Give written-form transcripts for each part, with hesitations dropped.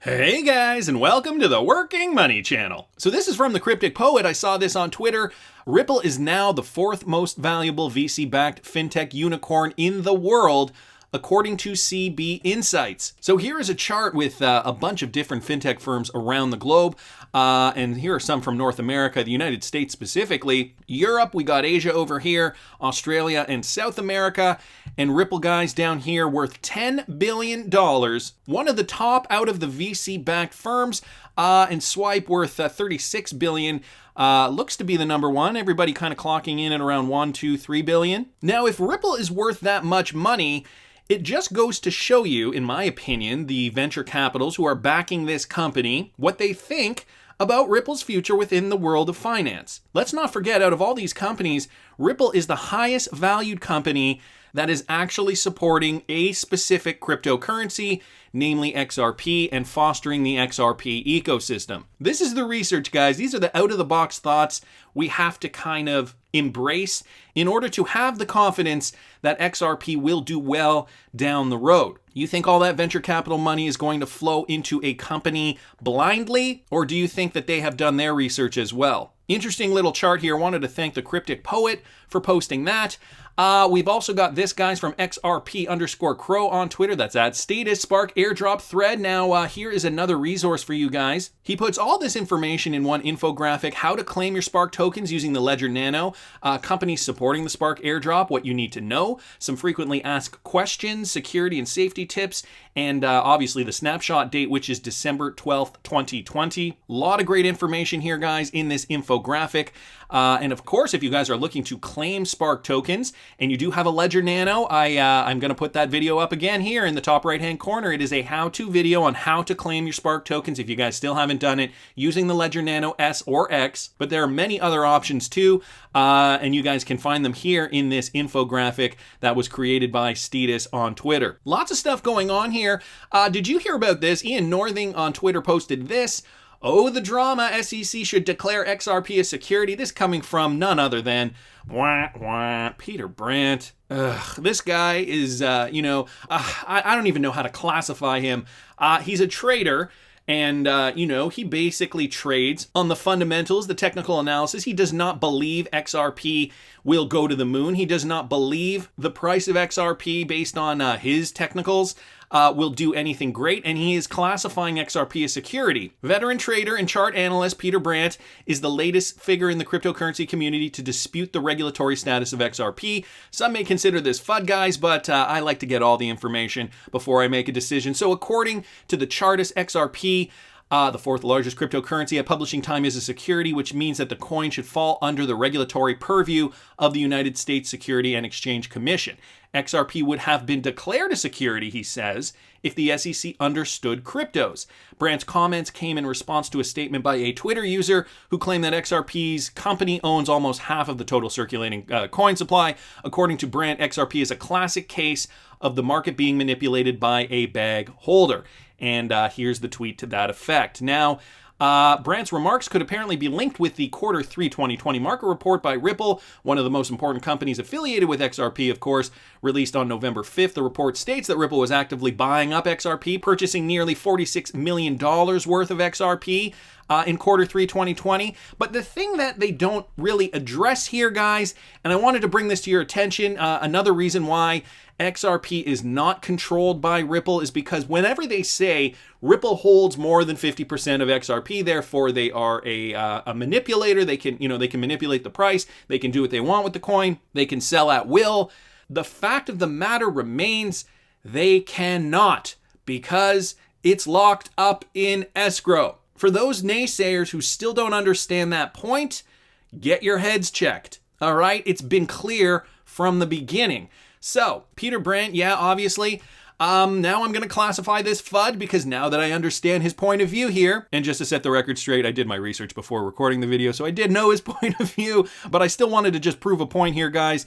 Hey guys, and welcome to the Working Money channel. So this is from the Cryptic Poet. I saw this on Twitter. Ripple is now the fourth most valuable VC-backed fintech unicorn in the world, according to CB Insights. So here is a chart with a bunch of different fintech firms around the globe. And here are some from North America, the United States specifically. Europe, we got Asia over here, Australia and South America. And Ripple, guys, down here worth $10 billion. One of the top out of the VC-backed firms. And Swipe worth $36 billion. Looks to be the number one. Everybody kind of clocking in at around $1, $2, $3 billion. Now, if Ripple is worth that much money, it just goes to show you, in my opinion, the venture capitals who are backing this company, what they think about Ripple's future within the world of finance. Let's not forget, out of all these companies, Ripple is the highest valued company that is actually supporting a specific cryptocurrency, namely XRP, and fostering the XRP ecosystem. This is the research, guys. These are the out-of-the-box thoughts we have to kind of embrace in order to have the confidence that XRP will do well down the road. You think all that venture capital money is going to flow into a company blindly, or do you think that they have done their research as well? Interesting little chart here. Wanted to thank the Cryptic Poet for posting that. We've also got this, guys, from XRP_Crow on Twitter. That's at STEDAS Spark Airdrop thread. Now, here is another resource for you guys. He puts all this information in one infographic: how to claim your Spark tokens using the Ledger Nano, companies supporting the Spark Airdrop, what you need to know, some frequently asked questions, security and safety tips, and obviously the snapshot date, which is December 12th, 2020. A lot of great information here, guys, in this infographic. And of course, if you guys are looking to claim Spark tokens and you do have a Ledger Nano, I'm going to put that video up again here in the top right-hand corner. It is a how-to video on how to claim your Spark tokens if you guys still haven't done it using the Ledger Nano S or X. But there are many other options too, and you guys can find them here in this infographic that was created by STEDAS on Twitter. Lots of stuff going on here. Did you hear about this? Ian Northing on Twitter posted this. Oh, the drama. SEC should declare XRP a security. This coming from none other than Peter Brandt. This guy is, I don't even know how to classify him. He's a trader. And, he basically trades on the fundamentals, the technical analysis. He does not believe XRP will go to the moon. He does not believe the price of XRP based on his technicals will do anything great. And he is classifying XRP as security. Veteran trader and chart analyst Peter Brandt is the latest figure in the cryptocurrency community to dispute the regulatory status of XRP. Some may consider this FUD, guys, but I like to get all the information before I make a decision. So according to the chartist, XRP, the fourth largest cryptocurrency at publishing time, is a security, which means that the coin should fall under the regulatory purview of the United States Security and Exchange Commission. XRP would have been declared a security, he says, if the SEC understood cryptos. Brandt's comments came in response to a statement by a Twitter user who claimed that XRP's company owns almost half of the total circulating coin supply. According to Brandt, XRP is a classic case of the market being manipulated by a bag holder. And here's the tweet to that effect. Now, Brandt's remarks could apparently be linked with the Q3 2020 market report by Ripple, one of the most important companies affiliated with XRP, of course, released on November 5th. The report states that Ripple was actively buying up XRP, purchasing nearly $46 million worth of XRP in Q3 2020. But the thing that they don't really address here, guys, and I wanted to bring this to your attention, another reason why XRP is not controlled by Ripple is because whenever they say Ripple holds more than 50% of XRP, therefore they are a manipulator, they can manipulate the price, they can do what they want with the coin, they can sell at will. The fact of the matter remains they cannot, because it's locked up in escrow. For those naysayers who still don't understand that point, get your heads checked. All right? It's been clear from the beginning. So, Peter Brandt, yeah, obviously, now I'm going to classify this FUD because now that I understand his point of view here, and just to set the record straight, I did my research before recording the video, so I did know his point of view, but I still wanted to just prove a point here, guys.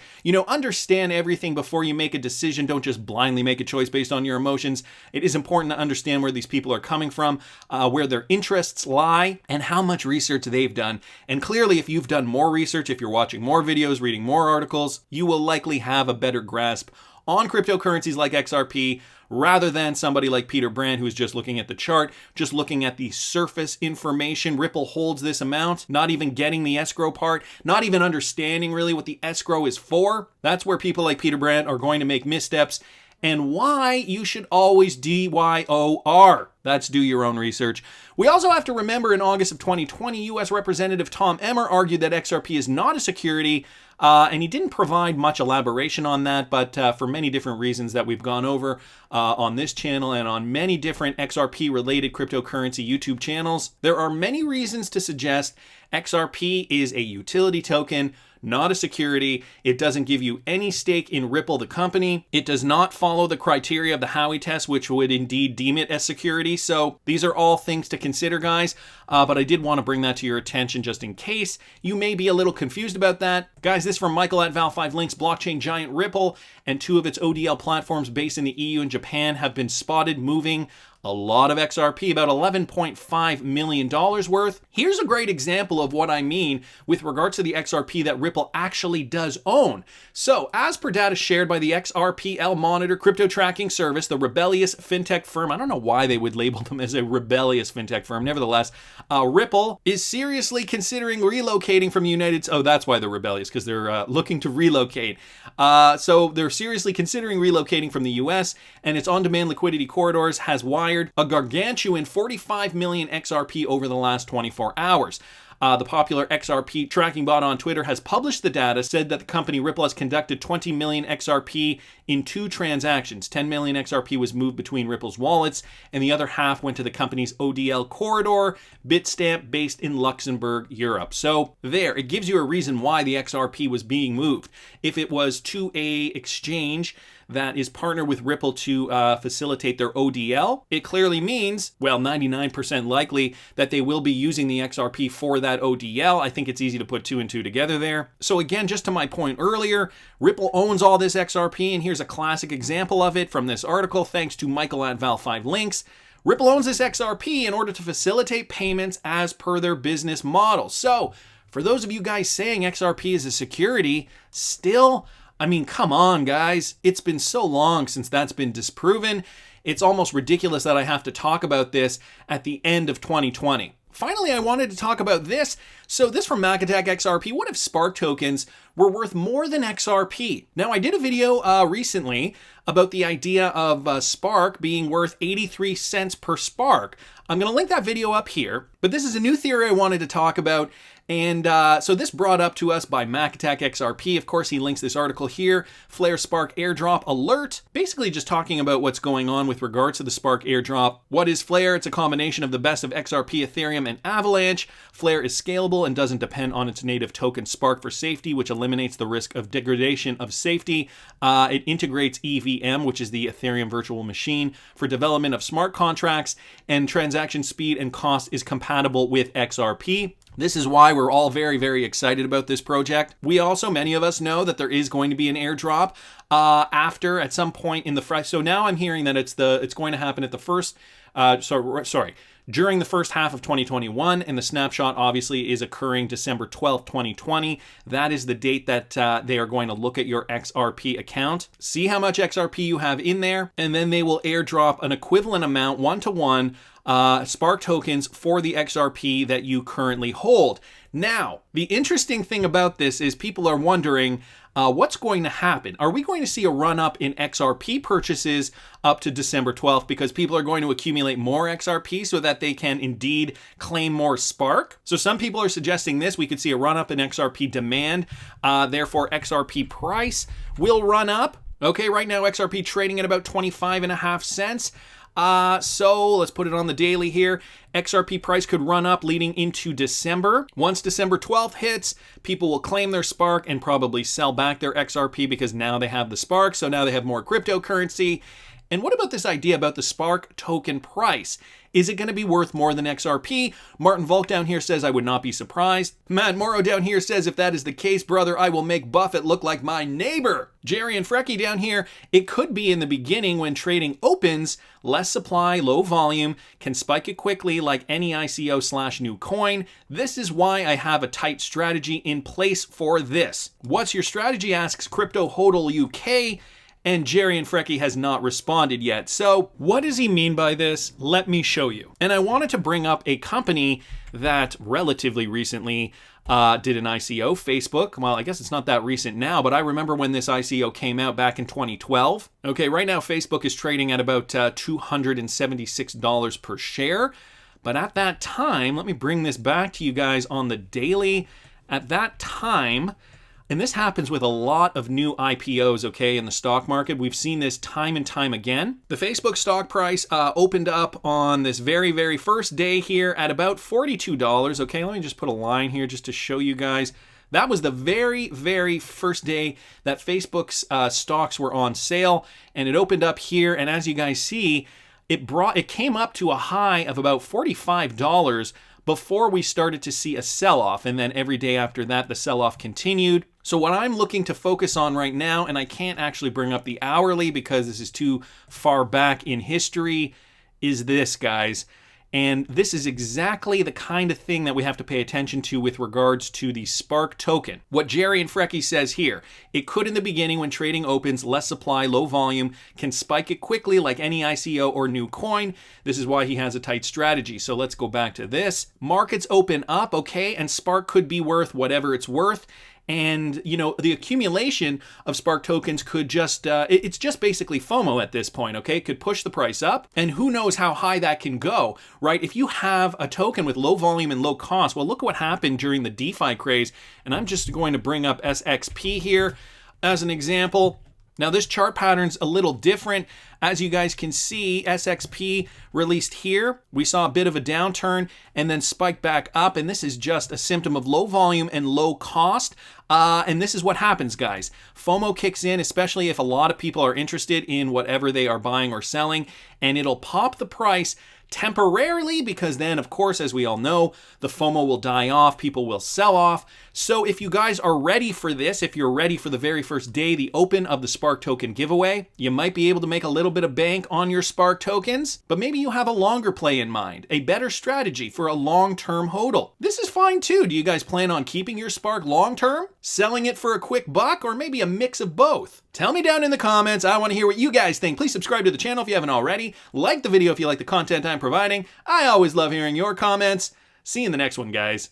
Understand everything before you make a decision. Don't just blindly make a choice based on your emotions. It is important to understand where these people are coming from, where their interests lie, and how much research they've done. And clearly, if you've done more research, if you're watching more videos, reading more articles, you will likely have a better grasp on cryptocurrencies like XRP, rather than somebody like Peter Brandt, who's just looking at the chart, just looking at the surface information. Ripple holds this amount, not even getting the escrow part, not even understanding really what the escrow is for. That's where people like Peter Brandt are going to make missteps, and why you should always DYOR. That's do your own research. We also have to remember in August of 2020, US Representative Tom Emmer argued that XRP is not a security, and he didn't provide much elaboration on that, but for many different reasons that we've gone over on this channel and on many different XRP-related cryptocurrency YouTube channels, there are many reasons to suggest XRP is a utility token, not a security. It doesn't give you any stake in Ripple, the company. It does not follow the criteria of the Howey test, which would indeed deem it as security. So these are all things to consider, guys. But I did want to bring that to your attention just in case you may be a little confused about that. Guys, this is from Michael at Val5Links. Blockchain giant Ripple and two of its ODL platforms based in the EU and Japan have been spotted moving a lot of XRP, about $11.5 million worth. Here's a great example of what I mean with regards to the XRP that Ripple actually does own. So, as per data shared by the XRPL Monitor crypto tracking service, the rebellious fintech firm, I don't know why they would label them as a rebellious fintech firm, nevertheless, Ripple is seriously considering relocating from the United States. Oh, that's why they're rebellious, because they're looking to relocate. So they're seriously considering relocating from the US, and its on-demand liquidity corridors has wired a gargantuan 45 million XRP over the last 24 hours. The popular XRP tracking bot on Twitter has published the data, said that the company Ripple has conducted 20 million XRP in 2 transactions. 10 million XRP was moved between Ripple's wallets, and the other half went to the company's ODL corridor, Bitstamp, based in Luxembourg, Europe. So there, it gives you a reason why the XRP was being moved. If it was to a exchange that is partnered with Ripple to facilitate their ODL, it clearly means, well, 99% likely that they will be using the XRP for that ODL. I think it's easy to put 2 and 2 together there. So again, just to my point earlier, Ripple owns all this XRP, and here's a classic example of it from this article, thanks to Michael at Val5Links. Ripple owns this XRP in order to facilitate payments as per their business model. So, for those of you guys saying XRP is a security, still, I mean, come on, guys. It's been so long since that's been disproven. It's almost ridiculous that I have to talk about this at the end of 2020. Finally, I wanted to talk about this. So this from MACKATTACKXRP. What if Spark tokens were worth more than XRP? Now, I did a video recently about the idea of Spark being worth 83 cents per Spark. I'm going to link that video up here, but this is a new theory I wanted to talk about. And so this brought up to us by MACKATTACKXRP. Of course, he links this article here, Flare Spark Airdrop Alert. Basically just talking about what's going on with regards to the Spark Airdrop. What is Flare? It's a combination of the best of XRP, Ethereum, and Avalanche. Flare is scalable and doesn't depend on its native token Spark for safety, which eliminates the risk of degradation of safety. It integrates EVM, which is the Ethereum virtual machine, for development of smart contracts, and transaction speed and cost is compatible with XRP. This is why we're all very, very excited about this project. We also, many of us know that there is going to be an airdrop at some point in the so now I'm hearing that it's going to happen at the first during the first half of 2021, and the snapshot obviously is occurring December 12th, 2020. That is the date that they are going to look at your XRP account, see how much XRP you have in there, and then they will airdrop an equivalent amount, 1-to-1, Spark tokens for the XRP that you currently hold. Now, the interesting thing about this is people are wondering, what's going to happen? Are we going to see a run-up in XRP purchases up to December 12th because people are going to accumulate more XRP so that they can indeed claim more Spark? So some people are suggesting this. We could see a run-up in XRP demand. Therefore, XRP price will run up. Okay, right now XRP trading at about 25.5 cents. So let's put it on the daily here. XRP price could run up leading into December. Once December 12th hits, people will claim their Spark and probably sell back their XRP because now they have the Spark, so now they have more cryptocurrency. And what about this idea about the Spark token price? Is it going to be worth more than XRP? Martin Volk down here says, I would not be surprised. Matt Morrow down here says, if that is the case, brother, I will make Buffett look like my neighbor. Jerry and Frecky down here, it could be in the beginning when trading opens, less supply, low volume, can spike it quickly like any ICO/new coin. This is why I have a tight strategy in place for this. What's your strategy, asks Crypto Hodl UK. and Jerry and Frecky has not responded yet. So what does he mean by this? Let me show you. And I wanted to bring up a company that relatively recently did an ICO, Facebook. Well, I guess it's not that recent now, but I remember when this ICO came out back in 2012. Okay, right now Facebook is trading at about $276 per share. But at that time, let me bring this back to you guys on the daily. At that time, and this happens with a lot of new IPOs, okay, in the stock market. We've seen this time and time again. The Facebook stock price opened up on this very, very first day here at about $42. Okay, let me just put a line here just to show you guys. That was the very, very first day that Facebook's stocks were on sale, and it opened up here, and as you guys see, it came up to a high of about $45 before we started to see a sell-off, and then every day after that, the sell-off continued. So what I'm looking to focus on right now, and I can't actually bring up the hourly because this is too far back in history, is this, guys. And this is exactly the kind of thing that we have to pay attention to with regards to the Spark token. What Jerry and Frecky says here, it could in the beginning when trading opens, less supply, low volume, can spike it quickly like any ICO or new coin. This is why he has a tight strategy. So let's go back to this. Markets open up, okay, and Spark could be worth whatever it's worth. And, you know, the accumulation of Spark tokens could just, it's just basically FOMO at this point, okay? It could push the price up, and who knows how high that can go, right? If you have a token with low volume and low cost, well, look what happened during the DeFi craze. And I'm just going to bring up SXP here as an example. Now, this chart pattern's a little different. As you guys can see, SXP released here. We saw a bit of a downturn and then spike back up, and this is just a symptom of low volume and low cost. And this is what happens, guys. FOMO kicks in, especially if a lot of people are interested in whatever they are buying or selling, and it'll pop the price temporarily because then, of course, as we all know, the FOMO will die off, people will sell off. So if you guys are ready for this, if you're ready for the very first day, the open of the Spark token giveaway, you might be able to make a little bit of bank on your Spark tokens, but maybe you have a longer play in mind, a better strategy for a long-term hodl. This is fine too. Do you guys plan on keeping your Spark long-term, selling it for a quick buck, or maybe a mix of both? Tell me down in the comments. I want to hear what you guys think. Please subscribe to the channel if you haven't already. Like the video if you like the content I'm providing. I always love hearing your comments. See you in the next one, guys.